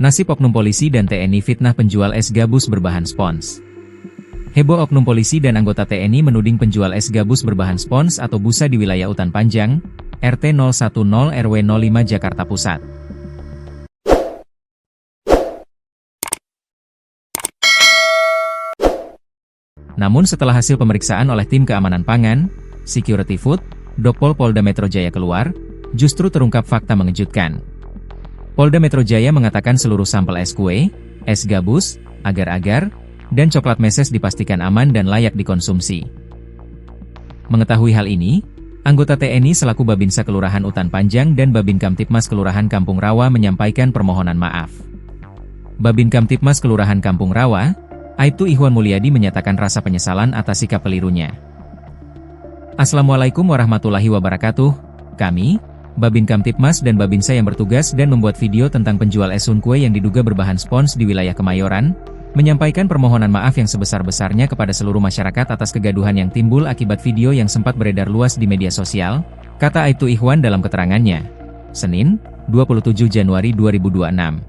Nasib oknum polisi dan TNI fitnah penjual es gabus berbahan spons. Heboh oknum polisi dan anggota TNI menuding penjual es gabus berbahan spons atau busa di wilayah Utan Panjang, RT 010 RW 05 Jakarta Pusat. Namun setelah hasil pemeriksaan oleh tim keamanan pangan, Security Food, Dokpol Polda Metro Jaya keluar, justru terungkap fakta mengejutkan. Polda Metro Jaya mengatakan seluruh sampel es kue, es gabus, agar-agar, dan coklat meses dipastikan aman dan layak dikonsumsi. Mengetahui hal ini, anggota TNI selaku Babinsa Kelurahan Utan Panjang dan Babin Kamtipmas Kelurahan Kampung Rawa menyampaikan permohonan maaf. Babin Kamtipmas Kelurahan Kampung Rawa, Aibtu Ihwan Mulyadi menyatakan rasa penyesalan atas sikap kelirunya. Assalamualaikum warahmatullahi wabarakatuh. Kami, Babin Kamtipmas dan Babinsa yang bertugas dan membuat video tentang penjual es kue yang diduga berbahan spons di wilayah Kemayoran, menyampaikan permohonan maaf yang sebesar-besarnya kepada seluruh masyarakat atas kegaduhan yang timbul akibat video yang sempat beredar luas di media sosial, kata Aibtu Ihwan dalam keterangannya. Senin, 27 Januari 2026.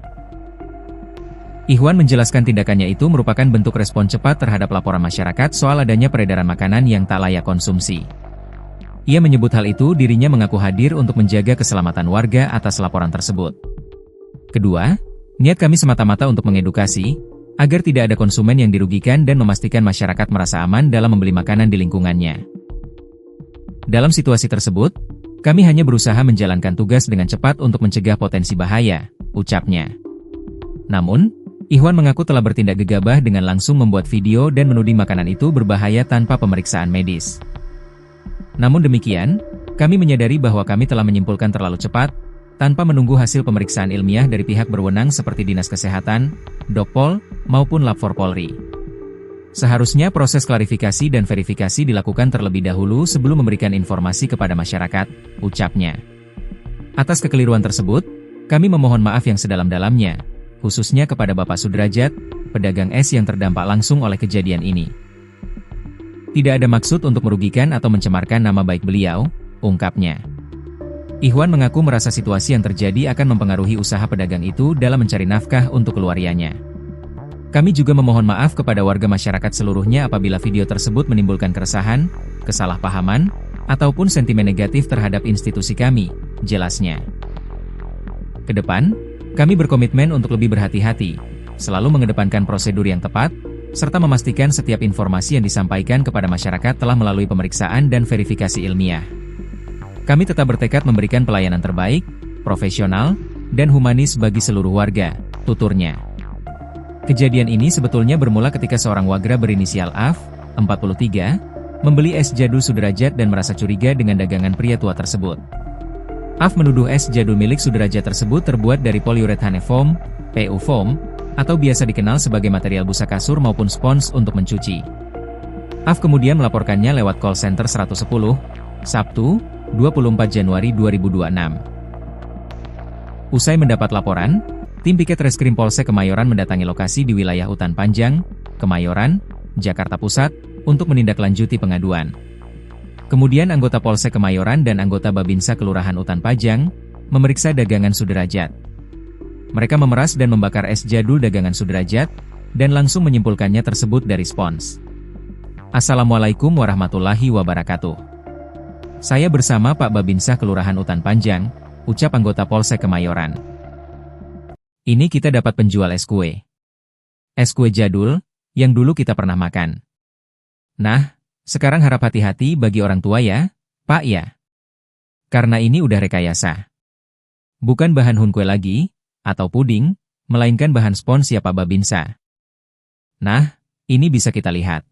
Ihwan menjelaskan tindakannya itu merupakan bentuk respon cepat terhadap laporan masyarakat soal adanya peredaran makanan yang tak layak konsumsi. Ia menyebut hal itu dirinya mengaku hadir untuk menjaga keselamatan warga atas laporan tersebut. Kedua, niat kami semata-mata untuk mengedukasi, agar tidak ada konsumen yang dirugikan dan memastikan masyarakat merasa aman dalam membeli makanan di lingkungannya. Dalam situasi tersebut, kami hanya berusaha menjalankan tugas dengan cepat untuk mencegah potensi bahaya, ucapnya. Namun, Ihwan mengaku telah bertindak gegabah dengan langsung membuat video dan menuding makanan itu berbahaya tanpa pemeriksaan medis. Namun demikian, kami menyadari bahwa kami telah menyimpulkan terlalu cepat, tanpa menunggu hasil pemeriksaan ilmiah dari pihak berwenang seperti Dinas Kesehatan, Dokpol, maupun Lab 4 Polri. Seharusnya proses klarifikasi dan verifikasi dilakukan terlebih dahulu sebelum memberikan informasi kepada masyarakat, ucapnya. Atas kekeliruan tersebut, kami memohon maaf yang sedalam-dalamnya, khususnya kepada Bapak Sudrajat, pedagang es yang terdampak langsung oleh kejadian ini. Tidak ada maksud untuk merugikan atau mencemarkan nama baik beliau, ungkapnya. Ihwan mengaku merasa situasi yang terjadi akan mempengaruhi usaha pedagang itu dalam mencari nafkah untuk keluarganya. Kami juga memohon maaf kepada warga masyarakat seluruhnya apabila video tersebut menimbulkan keresahan, kesalahpahaman, ataupun sentimen negatif terhadap institusi kami, jelasnya. Kedepan, kami berkomitmen untuk lebih berhati-hati, selalu mengedepankan prosedur yang tepat, serta memastikan setiap informasi yang disampaikan kepada masyarakat telah melalui pemeriksaan dan verifikasi ilmiah. Kami tetap bertekad memberikan pelayanan terbaik, profesional, dan humanis bagi seluruh warga, tuturnya. Kejadian ini sebetulnya bermula ketika seorang wagra berinisial AF, 43, membeli es jadul Sudrajat dan merasa curiga dengan dagangan pria tua tersebut. AF menuduh es jadul milik Sudrajat tersebut terbuat dari polyurethane foam, PU foam, atau biasa dikenal sebagai material busa kasur maupun spons untuk mencuci. AF kemudian melaporkannya lewat call center 110, Sabtu, 24 Januari 2026. Usai mendapat laporan, tim piket Reskrim Polsek Kemayoran mendatangi lokasi di wilayah Utan Panjang, Kemayoran, Jakarta Pusat, untuk menindaklanjuti pengaduan. Kemudian anggota Polsek Kemayoran dan anggota Babinsa Kelurahan Utan Panjang memeriksa dagangan Sudrajat. Mereka memeras dan membakar es jadul dagangan Sudrajat, dan langsung menyimpulkannya tersebut dari spons. Assalamualaikum warahmatullahi wabarakatuh. Saya bersama Pak Babinsa Kelurahan Utan Panjang, ucap anggota Polsek Kemayoran. Ini kita dapat penjual es kue. Es kue jadul, yang dulu kita pernah makan. Nah, sekarang harap hati-hati bagi orang tua ya, Pak ya. Karena ini udah rekayasa. Bukan bahan hunkue lagi, atau puding, melainkan bahan spons ya Pak Babinsa. Nah, ini bisa kita lihat.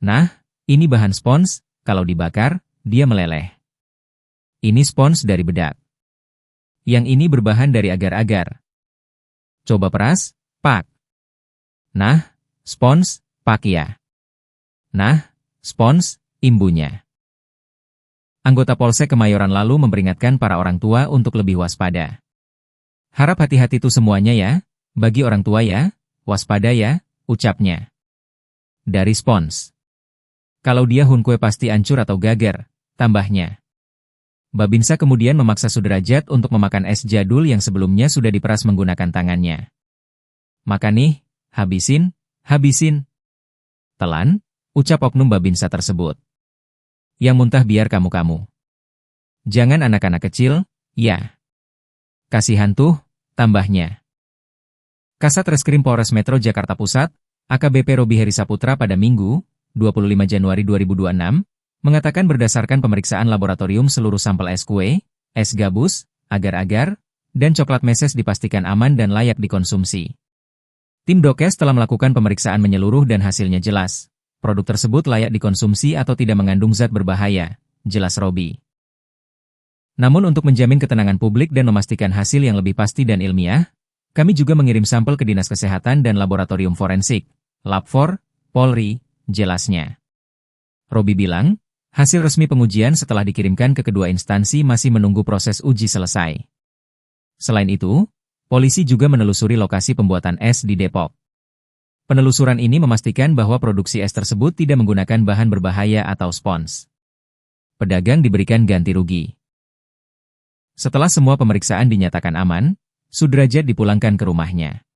Nah, ini bahan spons, kalau dibakar, dia meleleh. Ini spons dari bedak. Yang ini berbahan dari agar-agar. Coba peras, Pak. Nah, spons, Pak ya. Nah, spons, imbunya. Anggota Polsek Kemayoran lalu memperingatkan para orang tua untuk lebih waspada. Harap hati-hati tuh semuanya ya, bagi orang tua ya, waspada ya, ucapnya. Dari spons. Kalau dia hunkue pasti hancur atau gagar, tambahnya. Babinsa kemudian memaksa Sudrajat untuk memakan es jadul yang sebelumnya sudah diperas menggunakan tangannya. "Makan nih, habisin, habisin." "Telan," ucap oknum Babinsa tersebut. "Yang muntah biar kamu-kamu. Jangan anak-anak kecil, ya. Kasihan tuh," tambahnya. Kasat Reskrim Polres Metro Jakarta Pusat, AKBP Robi Heri Saputra pada Minggu, 25 Januari 2026, mengatakan berdasarkan pemeriksaan laboratorium seluruh sampel es kue, es gabus, agar-agar, dan coklat meses dipastikan aman dan layak dikonsumsi. Tim Dokes telah melakukan pemeriksaan menyeluruh dan hasilnya jelas. Produk tersebut layak dikonsumsi atau tidak mengandung zat berbahaya, jelas Robi. Namun untuk menjamin ketenangan publik dan memastikan hasil yang lebih pasti dan ilmiah, kami juga mengirim sampel ke Dinas Kesehatan dan Laboratorium Forensik, Lab4, Polri, jelasnya. Robi bilang, hasil resmi pengujian setelah dikirimkan ke kedua instansi masih menunggu proses uji selesai. Selain itu, polisi juga menelusuri lokasi pembuatan es di Depok. Penelusuran ini memastikan bahwa produksi es tersebut tidak menggunakan bahan berbahaya atau spons. Pedagang diberikan ganti rugi. Setelah semua pemeriksaan dinyatakan aman, Sudrajat dipulangkan ke rumahnya.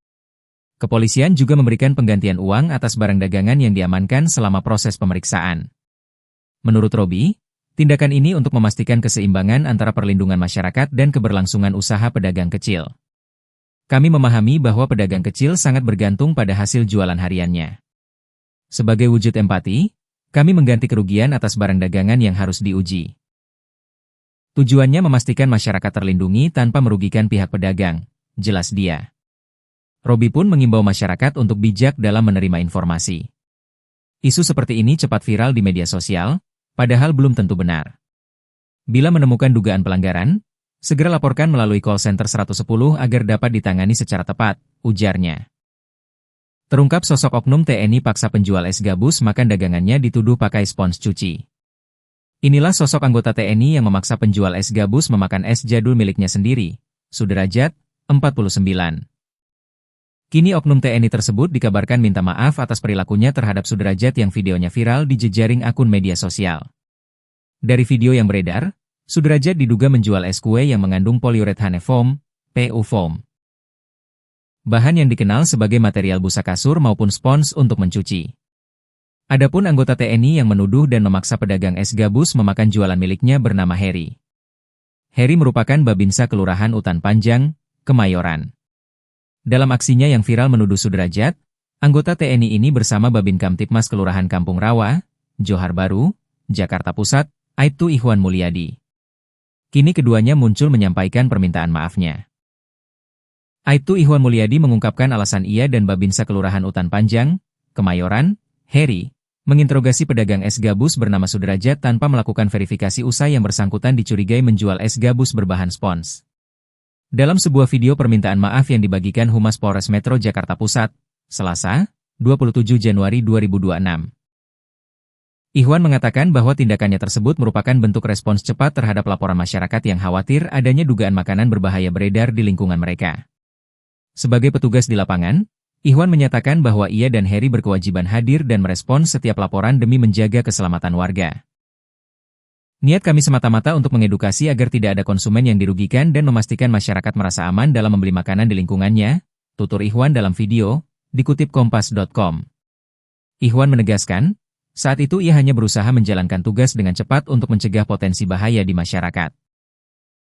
Kepolisian juga memberikan penggantian uang atas barang dagangan yang diamankan selama proses pemeriksaan. Menurut Robi, tindakan ini untuk memastikan keseimbangan antara perlindungan masyarakat dan keberlangsungan usaha pedagang kecil. Kami memahami bahwa pedagang kecil sangat bergantung pada hasil jualan hariannya. Sebagai wujud empati, kami mengganti kerugian atas barang dagangan yang harus diuji. Tujuannya memastikan masyarakat terlindungi tanpa merugikan pihak pedagang, jelas dia. Robi pun mengimbau masyarakat untuk bijak dalam menerima informasi. Isu seperti ini cepat viral di media sosial, padahal belum tentu benar. Bila menemukan dugaan pelanggaran, segera laporkan melalui call center 110 agar dapat ditangani secara tepat, ujarnya. Terungkap sosok oknum TNI paksa penjual es gabus makan dagangannya dituduh pakai spons cuci. Inilah sosok anggota TNI yang memaksa penjual es gabus memakan es jadul miliknya sendiri, Sudrajat, 49. Kini oknum TNI tersebut dikabarkan minta maaf atas perilakunya terhadap Sudrajat yang videonya viral di jejaring akun media sosial. Dari video yang beredar, Sudrajat diduga menjual es kue yang mengandung polyurethane foam, PU foam. Bahan yang dikenal sebagai material busa kasur maupun spons untuk mencuci. Adapun anggota TNI yang menuduh dan memaksa pedagang es gabus memakan jualan miliknya bernama Heri. Heri merupakan Babinsa Kelurahan Utan Panjang, Kemayoran. Dalam aksinya yang viral menuduh Sudrajat, anggota TNI ini bersama Babin Kamtipmas Kelurahan Kampung Rawa, Johar Baru, Jakarta Pusat, Aibtu Ihwan Mulyadi. Kini keduanya muncul menyampaikan permintaan maafnya. Aibtu Ihwan Mulyadi mengungkapkan alasan ia dan Babinsa Kelurahan Utan Panjang, Kemayoran, Heri, menginterogasi pedagang es gabus bernama Sudrajat tanpa melakukan verifikasi usai yang bersangkutan dicurigai menjual es gabus berbahan spons. Dalam sebuah video permintaan maaf yang dibagikan Humas Polres Metro Jakarta Pusat, Selasa, 27 Januari 2026. Ihwan mengatakan bahwa tindakannya tersebut merupakan bentuk respons cepat terhadap laporan masyarakat yang khawatir adanya dugaan makanan berbahaya beredar di lingkungan mereka. Sebagai petugas di lapangan, Ihwan menyatakan bahwa ia dan Heri berkewajiban hadir dan merespons setiap laporan demi menjaga keselamatan warga. Niat kami semata-mata untuk mengedukasi agar tidak ada konsumen yang dirugikan dan memastikan masyarakat merasa aman dalam membeli makanan di lingkungannya, tutur Ihwan dalam video, dikutip kompas.com. Ihwan menegaskan, saat itu ia hanya berusaha menjalankan tugas dengan cepat untuk mencegah potensi bahaya di masyarakat.